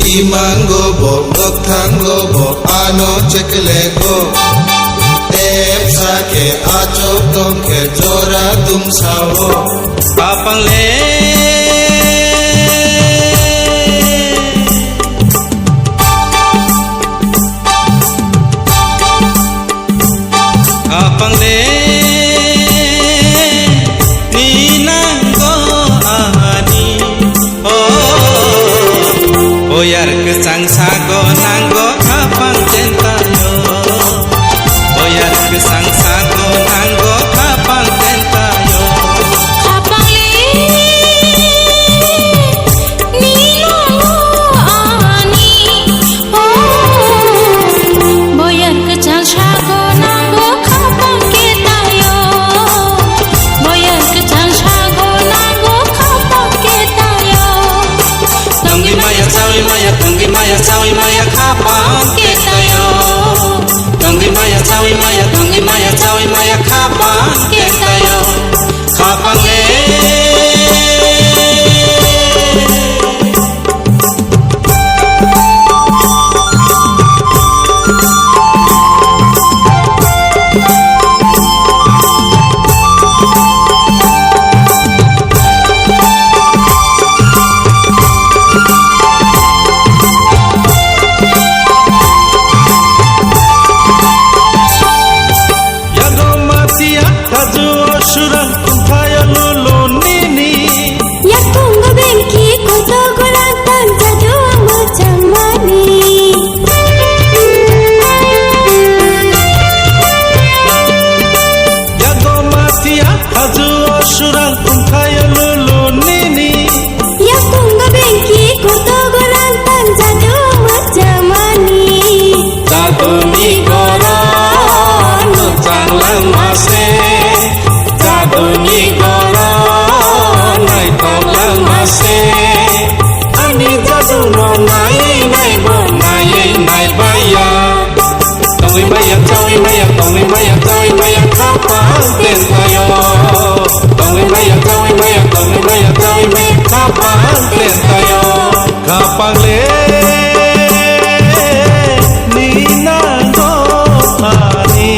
Imango bo ngoktango bo ano ceklego sake achok tongke jora tum sawo kapang le kapang le ninanggo ani boyar kesang sago nanggo kapang tentayo boyar kesang sago nanggo kapang tentayo kapang le ninanggo ani boyar kesang sago nanggo kapang ketayo boyar kesang sago nanggo kapang ketayo tonggi maya cawi maya tonggi maya cawi maya kapang ketayo tonggi maya cawi maya tonggi maya cawi maya kapang ketayo kapang le surang kumpaya lulu nini ya tunggu bengki koto goratan jadu macam mani ya gomatia haju surang kumpaya lulu nini ya tunggu bengki koto goratan jadu macam mani jadu ni goran nutang lemase Bunyi goron nai tong lemase ani jadu no nai nai bo nai nai baya tongi maya cawi maya tongi maya cawi maya kapang tentayo tongi maya cawi maya tongi maya cawi maya kapang tentayo kapang le ninanggo ani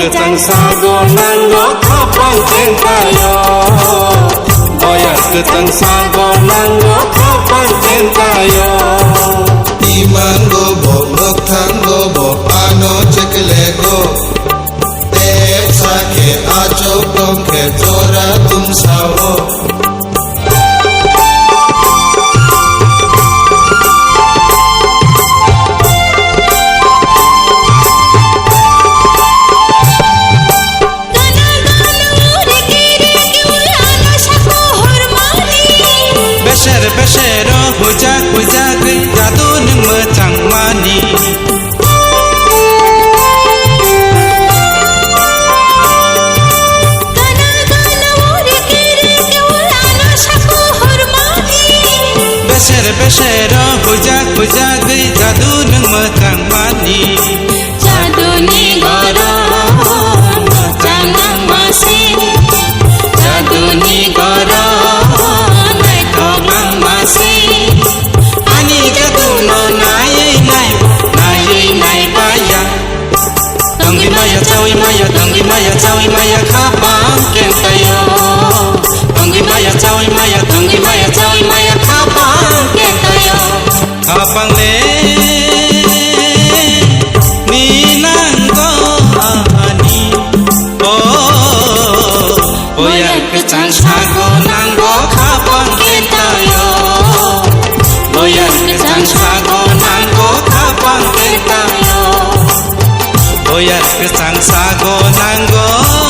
Ketang sago nanggo kapang tentayo boyar ketang sago nanggo kapang tentayo Imango bo ngoktango bo ano ceklego sake achok tongke jora tum sawo Besero hujak hujak jadu nung macang mani besero hujak hujak jadu nung macang mani jadu ni goron macam masi jadu ni goron nai tong masi ani jadu no nai nai nai nai baya tonggi maya cawi maya tonggi maya cawi maya kapang kentayo tonggi maya cawi maya tonggi maya cawi maya kapang kentayo kapang le ninanggo ani boyar kecang sago nanggo kapang kentayo boyar kecang sago nanggo kapang kentayo boyar kecang sago nanggo